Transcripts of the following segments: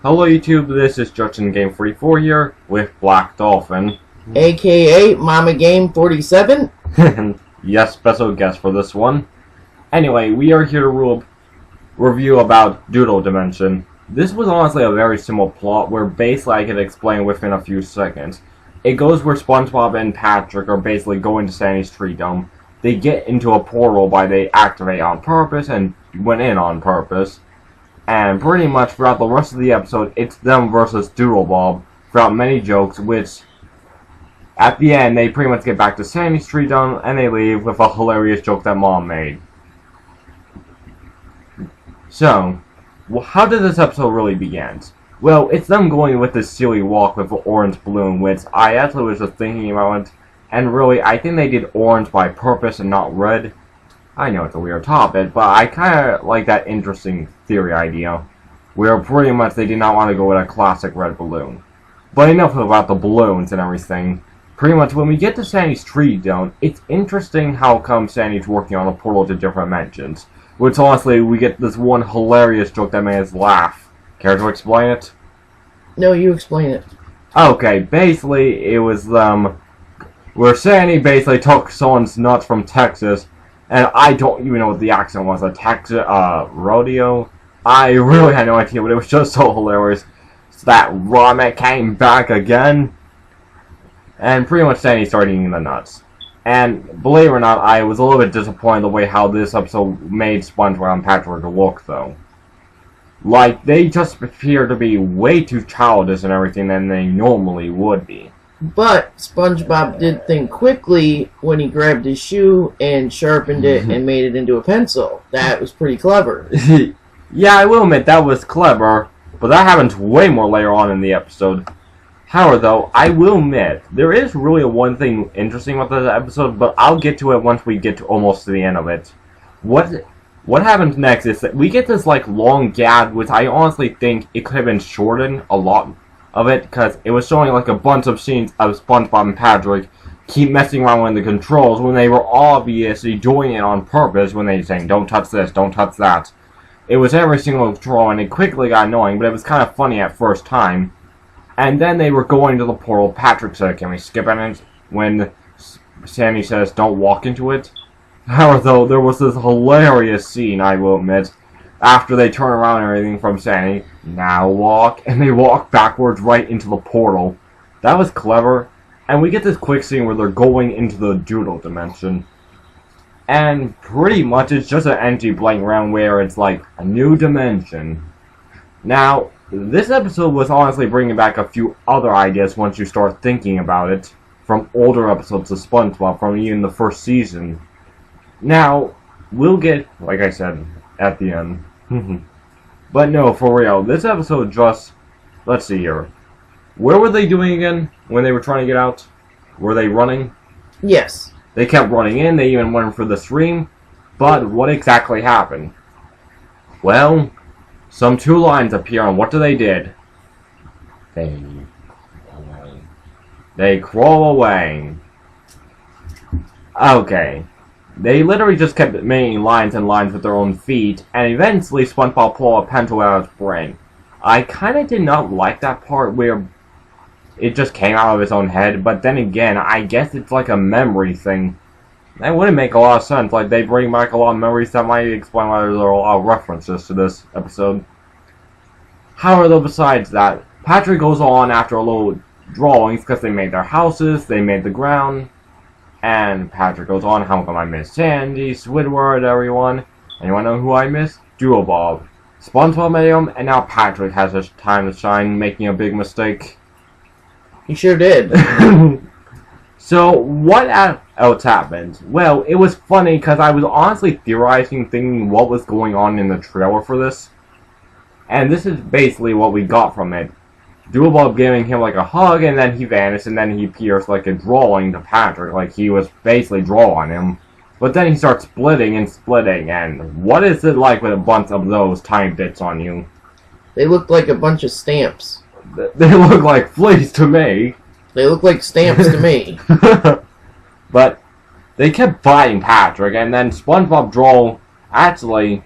Hello YouTube, this is Justin Game 44 here with Black Dolphin. AKA Mama Game 47. Yes, special guest for this one. Anyway, we are here to review about Doodle Dimension. This was honestly a very simple plot where basically I could explain within a few seconds. It goes where SpongeBob and Patrick are basically going to Sandy's tree dome. They get into a portal by they activate on purpose and went in on purpose. And pretty much throughout the rest of the episode, it's them versus Doodle Bob throughout many jokes, which at the end they pretty much get back to Sandy's tree dome and they leave with a hilarious joke that Mom made. So, how did this episode really begin? Well, it's them going with this silly walk with an orange balloon, which I actually was just thinking about it, and really, I think they did orange by purpose and not red. I know it's a weird topic, but I kind of like that interesting theory idea, where pretty much they did not want to go with a classic red balloon. But enough about the balloons and everything. Pretty much when we get to Sandy's tree dome, it's interesting how come Sandy's working on a portal to different dimensions. Which honestly, we get this one hilarious joke that made us laugh. Care to explain it? No, you explain it. Okay, basically, it was, where Sandy basically took someone's nuts from Texas, and I don't even know what the accent was, a Texas, rodeo? I really had no idea, but it was just so hilarious. So that ramen came back again, and pretty much Sandy started eating the nuts. And believe it or not, I was a little bit disappointed the way how this episode made SpongeBob and Patrick look, though. Like, they just appear to be way too childish and everything than they normally would be. But SpongeBob did think quickly when he grabbed his shoe and sharpened it and made it into a pencil. That was pretty clever. Yeah, I will admit that was clever, but that happens way more later on in the episode. However, though, I will admit, there is really one thing interesting about this episode, but I'll get to it once we get to almost to the end of it. What happens next is that we get this, like, long gap, which I honestly think it could have been shortened a lot of it, because it was showing, like, a bunch of scenes of SpongeBob and Patrick keep messing around with the controls when they were obviously doing it on purpose when they were saying, don't touch this, don't touch that. It was every single control, and it quickly got annoying, but it was kind of funny at first time. And then they were going to the portal. Patrick said, can we skip it? When Sandy says, don't walk into it. However, though, there was this hilarious scene, I will admit, after they turn around and everything from Sandy, now walk, and they walk backwards right into the portal. That was clever. And we get this quick scene where they're going into the Doodle Dimension. And pretty much it's just an empty blank round where it's like a new dimension. Now, this episode was honestly bringing back a few other ideas once you start thinking about it, from older episodes of SpongeBob, from even the first season. Now, we'll get, like I said, at the end. But no, for real, this episode just, let's see here. Where were they doing again when they were trying to get out? Were they running? Yes. They kept running in, they even went for the stream, but what exactly happened? Well, some two lines appear, and what did? They crawl away. Okay. They literally just kept making lines and lines with their own feet, and eventually SpongeBob pulled a pencil out of his brain. I kinda did not like that part where it just came out of his own head, but then again, I guess it's like a memory thing. That wouldn't make a lot of sense, like they bring back a lot of memories that might explain why there's a lot of references to this episode. However, though, besides that, Patrick goes on after a little drawings because they made their houses, they made the ground, and Patrick goes on, how come I miss Sandy, Squidward, everyone, and you wanna know who I miss? Doodle Bob. SpongeBob made him, and now Patrick has his time to shine, making a big mistake. He sure did. So, what else happened? Well, it was funny because I was honestly theorizing, thinking what was going on in the trailer for this. And this is basically what we got from it. Doodle Bob giving him like a hug, and then he vanished, and then he appears like a drawing to Patrick, like he was basically drawing him. But then he starts splitting, and what is it like with a bunch of those tiny bits on you? They looked like a bunch of stamps. They look like fleas to me. They look like stamps to me. But they kept fighting Patrick, and then SpongeBob actually...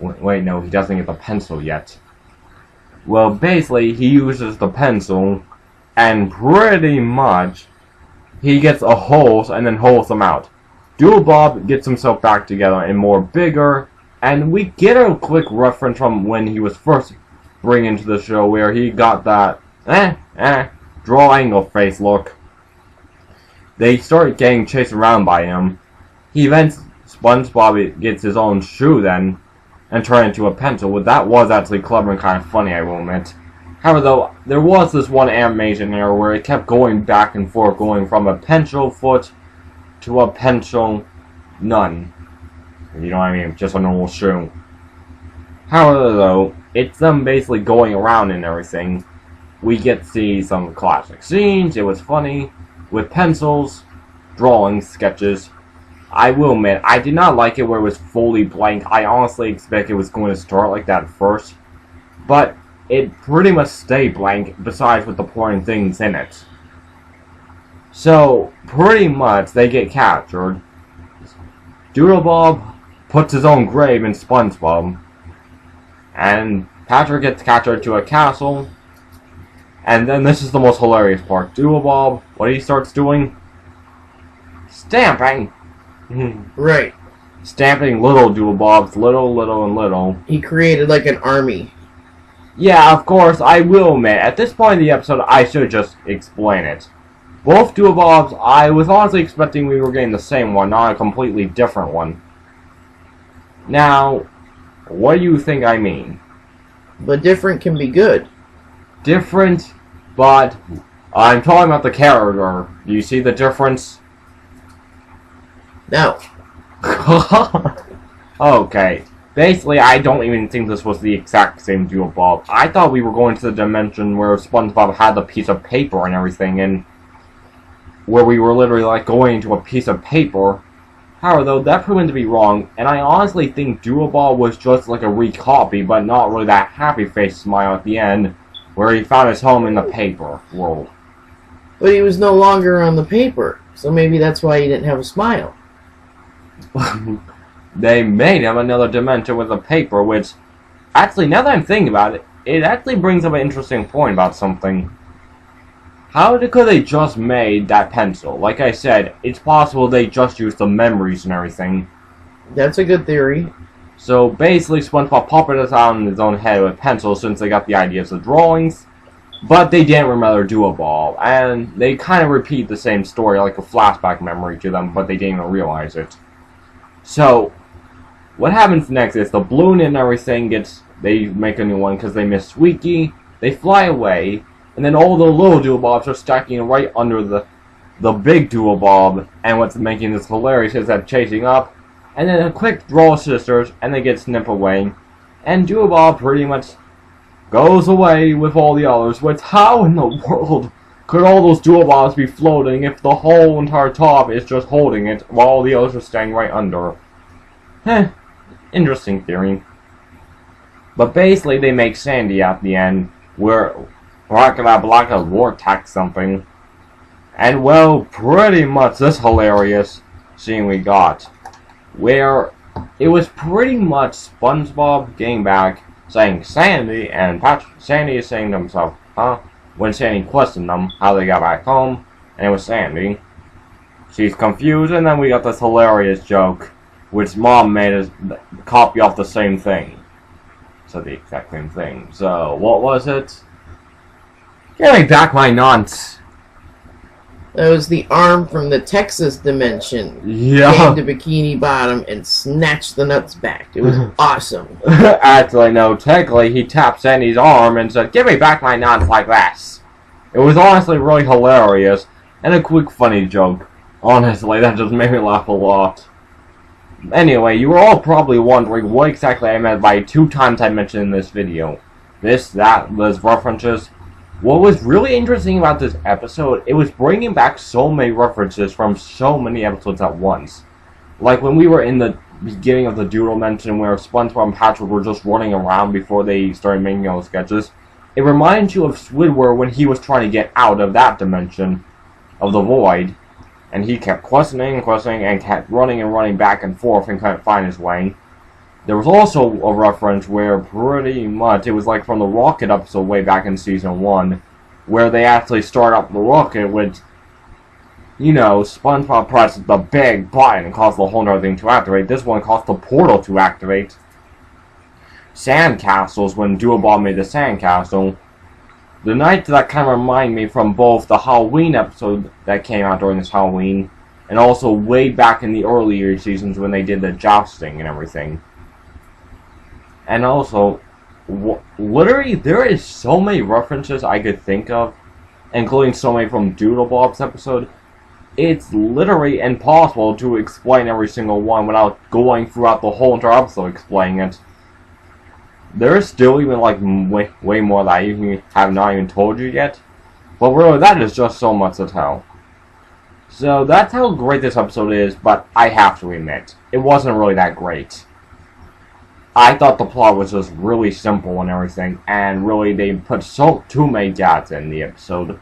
Wait, no, he doesn't get the pencil yet. Well, basically, he uses the pencil, and pretty much, he gets a hole and then holds them out. Doodle Bob gets himself back together and more bigger, and we get a quick reference from when he was first bring into the show where he got that draw angle face look. They start getting chased around by him. He then SpongeBob gets his own shoe then and turned into a pencil. Well, that was actually clever and kind of funny, I will admit. However, though, there was this one animation error where it kept going back and forth, going from a pencil foot to a pencil none. You know what I mean? Just a normal shoe. However, though, it's them basically going around and everything. We get to see some classic scenes. It was funny. With pencils, drawings, sketches. I will admit, I did not like it where it was fully blank. I honestly expect it was going to start like that at first. But it pretty much stayed blank, besides with the important things in it. So, pretty much, they get captured. Doodle Bob puts his own grave in SpongeBob. And Patrick gets captured to a castle. And then this is the most hilarious part. Doodle Bob, what he starts doing? Stamping! Right. Stamping little Doodle Bobs, little, and little. He created like an army. Yeah, of course, I will admit, at this point in the episode, I should just explain it. Both Doodle Bobs, I was honestly expecting we were getting the same one, not a completely different one. Now, what do you think I mean? But different can be good. Different, but I'm talking about the character. Do you see the difference? No. Okay. Basically, I don't even think this was the exact same Doodle Bob. I thought we were going to the dimension where SpongeBob had the piece of paper and everything, and where we were literally like going into a piece of paper. However, though, that proved to be wrong, and I honestly think Doodle Bob was just like a recopy, but not really that happy face smile at the end, where he found his home in the paper world. But he was no longer on the paper, so maybe that's why he didn't have a smile. They made him another dimension with a paper, which, actually, now that I'm thinking about it, it actually brings up an interesting point about something. How could they just made that pencil? Like I said, it's possible they just used the memories and everything. That's a good theory. So basically, SpongeBob popped it out in his own head with pencils since they got the ideas of drawings, but they didn't remember Doodle Bob, and they kind of repeat the same story like a flashback memory to them, but they didn't even realize it. So, what happens next is the balloon and everything they make a new one because they miss Squeaky, they fly away, and then all the little Doodle Bobs are stacking right under the big Doodle Bob, and what's making this hilarious is that chasing up, and then a quick draw of scissors, and they get snipped away, and Doodle Bob pretty much goes away with all the others, which how in the world could all those Doodle Bobs be floating if the whole entire top is just holding it while all the others are staying right under? Interesting theory. But basically they make Sandy at the end, where Blacka vortex something. And well, pretty much this hilarious scene we got, where it was pretty much SpongeBob getting back, saying Sandy, and Sandy is saying to himself, huh? When Sandy questioned them how they got back home, and it was Sandy. She's confused, and then we got this hilarious joke, which Mom made us copy off the same thing. So the exact same thing. So, what was it? Give me back my nuts! That was the arm from the Texas dimension. Yeah. Came to Bikini Bottom and snatched the nuts back. It was awesome. Actually, no. Technically, he tapped Sandy's arm and said, "Give me back my nuts like this." It was honestly really hilarious and a quick funny joke. Honestly, that just made me laugh a lot. Anyway, you were all probably wondering what exactly I meant by 2 times I mentioned in this video. This, that, those references. What was really interesting about this episode, it was bringing back so many references from so many episodes at once. Like when we were in the beginning of the Doodle Mention where SpongeBob and Patrick were just running around before they started making those sketches. It reminds you of Squidward when he was trying to get out of that dimension, of the void. And he kept questioning, and kept running and running back and forth and couldn't find his way. There was also a reference where pretty much it was like from the rocket episode way back in season 1, where they actually start up the rocket with, you know, SpongeBob presses the big button and causes the whole entire thing to activate. This one caused the portal to activate. Sandcastles, when Doodle made the sandcastle. The nights that kind of remind me from both the Halloween episode that came out during this Halloween, and also way back in the earlier seasons when they did the jousting and everything. And also, literally, there is so many references I could think of, including so many from Doodle Bob's episode. It's literally impossible to explain every single one without going throughout the whole entire episode explaining it. There's still even like way more that I even have not even told you yet. But really, that is just so much to tell. So that's how great this episode is, but I have to admit, it wasn't really that great. I thought the plot was just really simple and everything, and really they put too many gaps in the episode.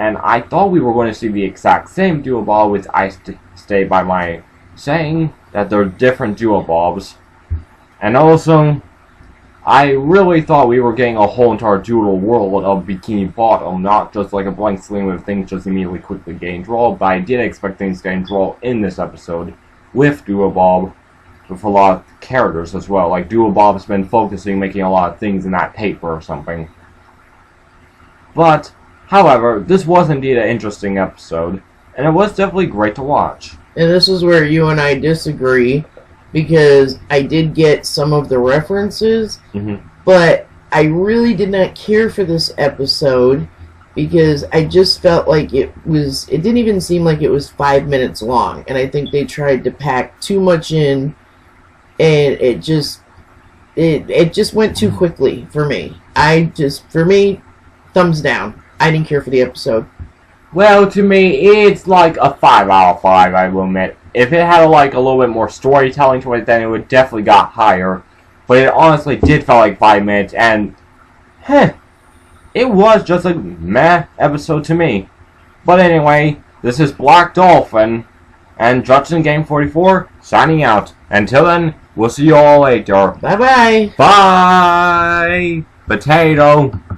And I thought we were going to see the exact same Duo Bob, which I stay by my saying that they're different Duo Bobs. And also, I really thought we were getting a whole entire Doodle world of Bikini Bottom, not just like a blank screen with things just immediately quickly getting drawn, but I did expect things getting drawn in this episode with Duo Bob, with a lot of characters as well. Like Duo Bob's been focusing, making a lot of things in that paper or something. But, however, this was indeed an interesting episode, and it was definitely great to watch. And this is where you and I disagree, because I did get some of the references, but I really did not care for this episode, because I just felt like it didn't even seem like it was 5 minutes long, and I think they tried to pack too much in, and it just went too quickly for me. For me, thumbs down. I didn't care for the episode. Well, to me, it's like a 5 out of 5, I will admit. If it had like a little bit more storytelling to it, then it would definitely got higher. But it honestly did feel like 5 minutes, and it was just a meh episode to me. But anyway, this is Black Dolphin and Judson Game 44 signing out. Until then, we'll see you all later. Bye-bye. Bye! Potato.